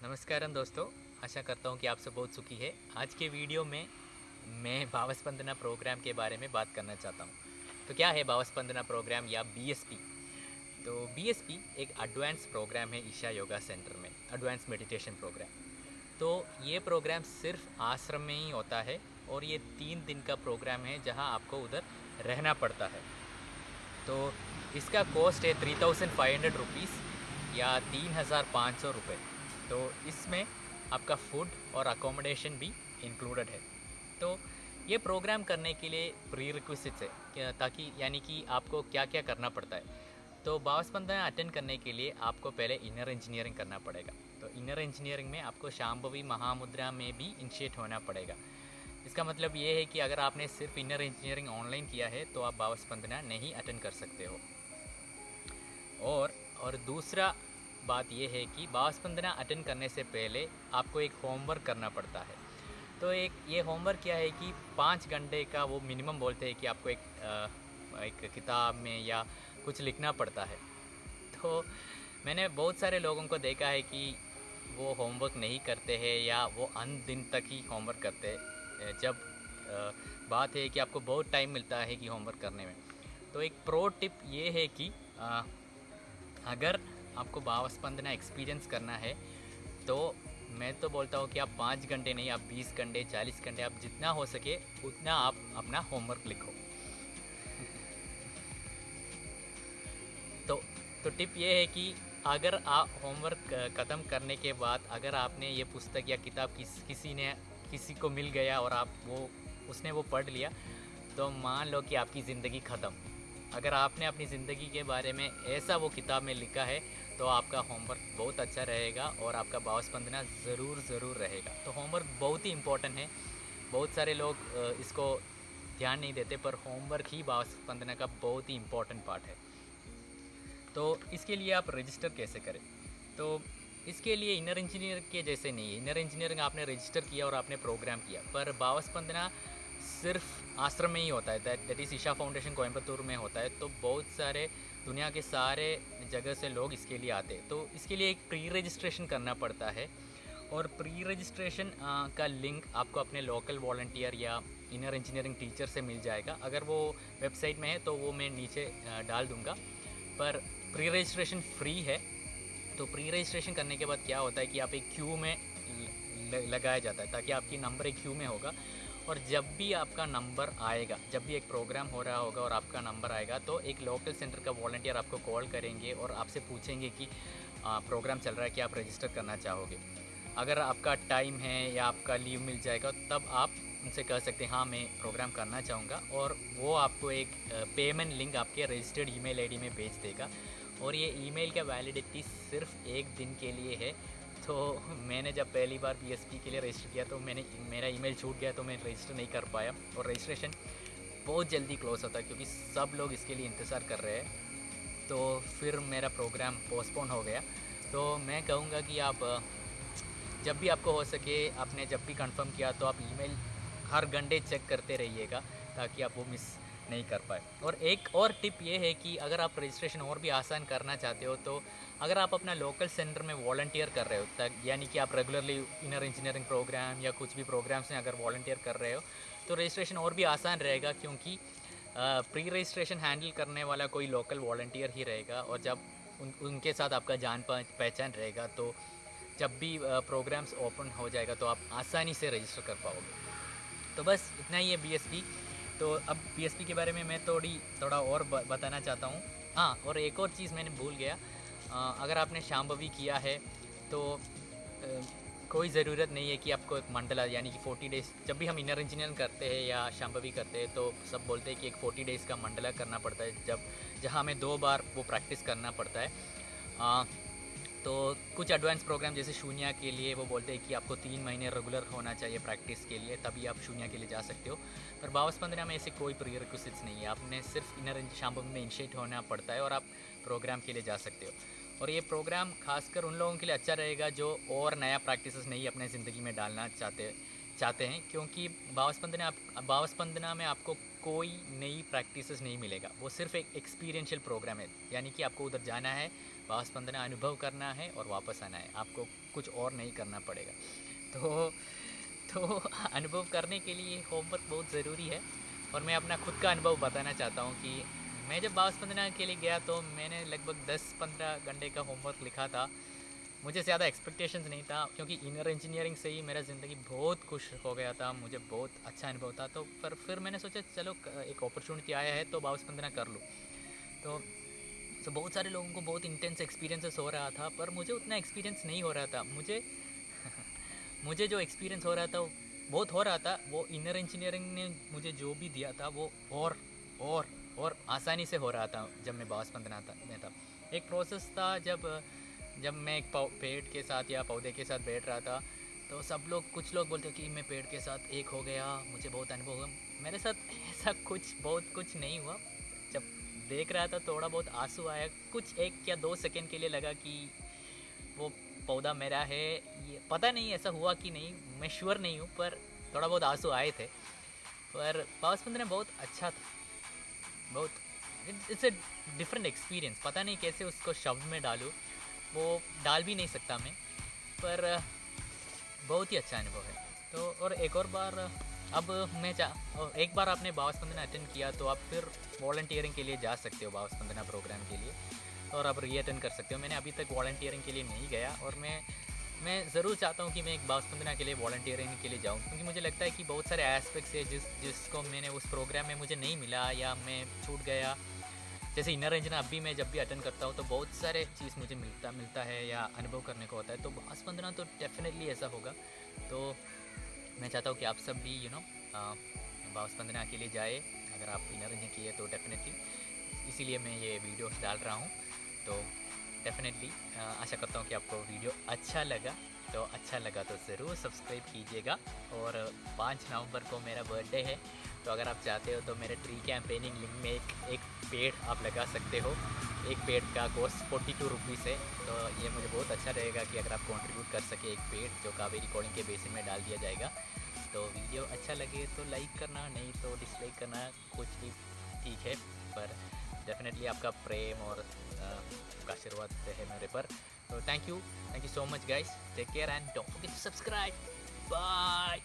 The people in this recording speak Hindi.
नमस्कारम दोस्तों। आशा करता हूँ कि आप सब बहुत सुखी है। आज के वीडियो में मैं भावस्पंदना प्रोग्राम के बारे में बात करना चाहता हूँ। तो क्या है भावस्पंदना प्रोग्राम या बीएसपी? तो बीएसपी एक एडवांस प्रोग्राम है ईशा योगा सेंटर में, एडवांस मेडिटेशन प्रोग्राम। तो ये प्रोग्राम सिर्फ आश्रम में ही होता है और ये 3 दिन का प्रोग्राम है जहाँ आपको उधर रहना पड़ता है। तो इसका कॉस्ट है 3500 रुपीज़ या 3500 रुपये। तो इसमें आपका फूड और अकोमोडेशन भी इंक्लूडेड है। तो ये प्रोग्राम करने के लिए प्री रिक्विजिट्स है ताकि यानी कि आपको क्या क्या करना पड़ता है। तो भावस्पंदना अटेंड करने के लिए आपको पहले इनर इंजीनियरिंग करना पड़ेगा। तो इनर इंजीनियरिंग में आपको शांभवी महामुद्रा में भी इनिशिएट होना पड़ेगा। इसका मतलब ये है कि अगर आपने सिर्फ इनर इंजीनियरिंग ऑनलाइन किया है तो आप भावस्पंदना नहीं अटेंड कर सकते हो। और दूसरा बात यह है कि भावस्पंदना अटेंड करने से पहले आपको एक होमवर्क करना पड़ता है। तो ये होमवर्क क्या है कि 5 घंटे का वो मिनिमम बोलते हैं कि आपको एक किताब में या कुछ लिखना पड़ता है। तो मैंने बहुत सारे लोगों को देखा है कि वो होमवर्क नहीं करते हैं या वो अंत दिन तक ही होमवर्क करते हैं, जब बात है कि आपको बहुत टाइम मिलता है कि होमवर्क करने में। तो एक प्रो टिप ये है कि अगर आपको भावस्पंदना एक्सपीरियंस करना है तो मैं तो बोलता हूँ कि आप 5 घंटे नहीं, आप 20 घंटे 40 घंटे, आप जितना हो सके उतना आप अपना होमवर्क लिखो। तो टिप ये है कि अगर आप होमवर्क ख़त्म करने के बाद अगर आपने ये पुस्तक या किताब किसी को मिल गया और उसने वो पढ़ लिया, तो मान लो कि आपकी ज़िंदगी ख़त्म। अगर आपने अपनी ज़िंदगी के बारे में ऐसा वो किताब में लिखा है तो आपका होमवर्क बहुत अच्छा रहेगा और आपका भावस्पंदना ज़रूर रहेगा। तो होमवर्क बहुत ही इम्पोर्टेंट है। बहुत सारे लोग इसको ध्यान नहीं देते, पर होमवर्क ही भावस्पंदना का बहुत ही इम्पोर्टेंट पार्ट है। तो इसके लिए आप रजिस्टर कैसे करें? तो इसके लिए इनर इंजीनियर के जैसे नहीं है। इनर इंजीनियरिंग आपने रजिस्टर किया और आपने प्रोग्राम किया, पर भावस्पंदना सिर्फ आश्रम में ही होता है। That is Isha foundation Coimbatore में होता है। तो बहुत सारे दुनिया के सारे जगह से लोग इसके लिए आते हैं। तो इसके लिए एक प्री रजिस्ट्रेशन करना पड़ता है और प्री रजिस्ट्रेशन का लिंक आपको अपने लोकल वॉलंटियर या इनर इंजीनियरिंग टीचर से मिल जाएगा। अगर वो वेबसाइट में है तो वो मैं नीचे डाल दूँगा। पर प्री रजिस्ट्रेशन फ्री है। तो प्री रजिस्ट्रेशन करने के बाद क्या होता है कि आप एक क्यू में लगाया जाता है ताकि आपकी नंबर एक क्यू में होगा। और जब भी आपका नंबर आएगा, जब भी एक प्रोग्राम हो रहा होगा और आपका नंबर आएगा, तो एक लोकल सेंटर का वॉलंटियर आपको कॉल करेंगे और आपसे पूछेंगे कि प्रोग्राम चल रहा है कि आप रजिस्टर करना चाहोगे। अगर आपका टाइम है या आपका लीव मिल जाएगा तब आप उनसे कह सकते हैं हाँ मैं प्रोग्राम करना चाहूँगा, और वो आपको एक पेमेंट लिंक आपके रजिस्टर्ड ईमेल आईडी में भेज देगा। और ये ईमेल का वैलिडिटी सिर्फ 1 दिन के लिए है। तो मैंने जब पहली बार बीएसपी के लिए रजिस्टर किया तो मेरा ईमेल छूट गया, तो मैं रजिस्टर नहीं कर पाया। और रजिस्ट्रेशन बहुत जल्दी क्लोज होता है क्योंकि सब लोग इसके लिए इंतज़ार कर रहे हैं। तो फिर मेरा प्रोग्राम पोस्टपोन हो गया। तो मैं कहूँगा कि आप जब भी आपको हो सके, आपने जब भी कंफर्म किया तो आप ईमेल हर घंटे चेक करते रहिएगा ताकि आप वो मिस नहीं कर पाए। और एक और टिप ये है कि अगर आप रजिस्ट्रेशन और भी आसान करना चाहते हो, तो अगर आप अपना लोकल सेंटर में वॉलंटियर कर रहे हो, यानी कि आप रेगुलरली इनर इंजीनियरिंग प्रोग्राम या कुछ भी प्रोग्राम्स में अगर वॉलंटियर कर रहे हो, तो रजिस्ट्रेशन और भी आसान रहेगा क्योंकि प्री रजिस्ट्रेशन हैंडल करने वाला कोई लोकल वॉलंटियर ही रहेगा। और जब उनके साथ आपका जान पहचान रहेगा, तो जब भी प्रोग्राम्स ओपन हो जाएगा तो आप आसानी से रजिस्टर कर पाओगे। तो बस इतना ही है बीएसपी। तो अब बीएसपी के बारे में मैं थोड़ा और बताना चाहता हूँ। हाँ, और एक और चीज़ मैंने भूल गया। अगर आपने शांभवी किया है तो कोई ज़रूरत नहीं है कि आपको एक मंडला यानी कि 40 डेज़, जब भी हम इनर इंजीनियरिंग करते हैं या शांभवी करते हैं तो सब बोलते हैं कि एक 40 डेज़ का मंडला करना पड़ता है, जहाँ हमें 2 बार वो प्रैक्टिस करना पड़ता है। तो कुछ एडवांस प्रोग्राम जैसे शून्य के लिए वो बोलते हैं कि आपको 3 महीने रेगुलर होना चाहिए प्रैक्टिस के लिए, तभी आप शून्य के लिए जा सकते हो। पर भावस्पंदना में ऐसे कोई प्री रिक्विजिट्स नहीं है। आपने सिर्फ इनर शांभवी में इनिशिएट होना पड़ता है और आप प्रोग्राम के लिए जा सकते हो। और ये प्रोग्राम खासकर उन लोगों के लिए अच्छा रहेगा जो और नया प्रैक्टिसेस नहीं अपने ज़िंदगी में डालना चाहते, चाहते हैं, क्योंकि भाव स्पंदना में आपको कोई नई प्रैक्टिसेस नहीं मिलेगा, वो सिर्फ एक एक्सपीरियंशियल प्रोग्राम है, यानी कि आपको उधर जाना है, भाव स्पंदना अनुभव करना है और वापस आना है, आपको कुछ और नहीं करना पड़ेगा। तो तो अनुभव करने के लिए होमवर्क बहुत ज़रूरी है। और मैं अपना खुद का अनुभव बताना चाहता हूँ कि मैं जब भाव स्पंदना के लिए गया तो मैंने लगभग 10-15 घंटे का होमवर्क लिखा था। मुझे ज़्यादा एक्सपेक्टेशंस नहीं था, क्योंकि इनर इंजीनियरिंग से ही मेरा ज़िंदगी बहुत खुश हो गया था, मुझे बहुत अच्छा अनुभव था। तो पर फिर मैंने सोचा चलो एक अपॉर्चुनिटी आया है तो भाव स्पंदना कर लूँ। तो बहुत सारे लोगों को बहुत इंटेंस एक्सपीरियंसेस हो रहा था, पर मुझे उतना एक्सपीरियंस नहीं हो रहा था। मुझे जो एक्सपीरियंस हो रहा था वो बहुत हो रहा था, वो इनर इंजीनियरिंग ने मुझे जो भी दिया था वो और और आसानी से हो रहा था जब मैं भाव स्पंदना में था। एक प्रोसेस था जब मैं एक पेड़ के साथ या पौधे के साथ बैठ रहा था, तो कुछ लोग बोलते कि मैं पेड़ के साथ एक हो गया, मुझे बहुत अनुभव हुआ। मेरे साथ ऐसा बहुत कुछ नहीं हुआ। जब देख रहा था थोड़ा बहुत आंसू आया, कुछ 1 या 2 सेकंड के लिए लगा कि वो पौधा मेरा है, ये पता नहीं ऐसा हुआ कि नहीं, मैं श्योर नहीं हूँ, पर थोड़ा बहुत आंसू आए थे। पर भाव स्पंदना बहुत अच्छा था, बहुत इट्स ए डिफरेंट एक्सपीरियंस। पता नहीं कैसे उसको शब्द में डालूँ, वो डाल भी नहीं सकता मैं, पर बहुत ही अच्छा अनुभव है। तो और एक और बार अब एक बार आपने भाव स्पंदना अटेंड किया तो आप फिर वॉलंटियरिंग के लिए जा सकते हो भाव स्पंदना प्रोग्राम के लिए, और आप री अटेंड कर सकते हो। मैंने अभी तक वॉलंटियरिंग के लिए नहीं गया, और मैं ज़रूर चाहता हूँ कि मैं एक भाव स्पंदना के लिए वॉलंटियरिंग के लिए जाऊँ, क्योंकि मुझे लगता है कि बहुत सारे एस्पेक्ट्स है जिसको मैंने उस प्रोग्राम में मुझे नहीं मिला या मैं छूट गया। जैसे इनर इंजीनियर अभी मैं जब भी अटेंड करता हूँ तो बहुत सारे चीज़ मुझे मिलता है या अनुभव करने को होता है, तो भाव स्पंदना तो डेफिनेटली ऐसा होगा। तो मैं चाहता हूँ कि आप सब भी भाव स्पंदना के लिए जाए, अगर आप इनर इंजीनियर किए तो डेफिनेटली, इसीलिए मैं ये वीडियो डाल रहा हूँ। तो डेफिनेटली आशा करता हूँ कि आपको वीडियो अच्छा लगा, तो ज़रूर सब्सक्राइब कीजिएगा। और 5 नवंबर को मेरा बर्थडे है, तो अगर आप चाहते हो तो मेरे ट्री कैंपेनिंग लिंक में एक पेड़ आप लगा सकते हो। एक पेड़ का कॉस्ट 42 रुपीज़ है, तो ये मुझे बहुत अच्छा रहेगा कि अगर आप कंट्रीब्यूट कर सके एक पेड़, जो कावेरी कोडिंग के बेसिन में डाल दिया जाएगा। तो वीडियो अच्छा लगे तो लाइक करना, नहीं तो डिसलाइक करना, कुछ भी ठीक है, पर डेफिनेटली आपका प्रेम और आपका आशीर्वाद है मेरे पर। तो thank you so much guys, take care and don't forget to subscribe. Bye.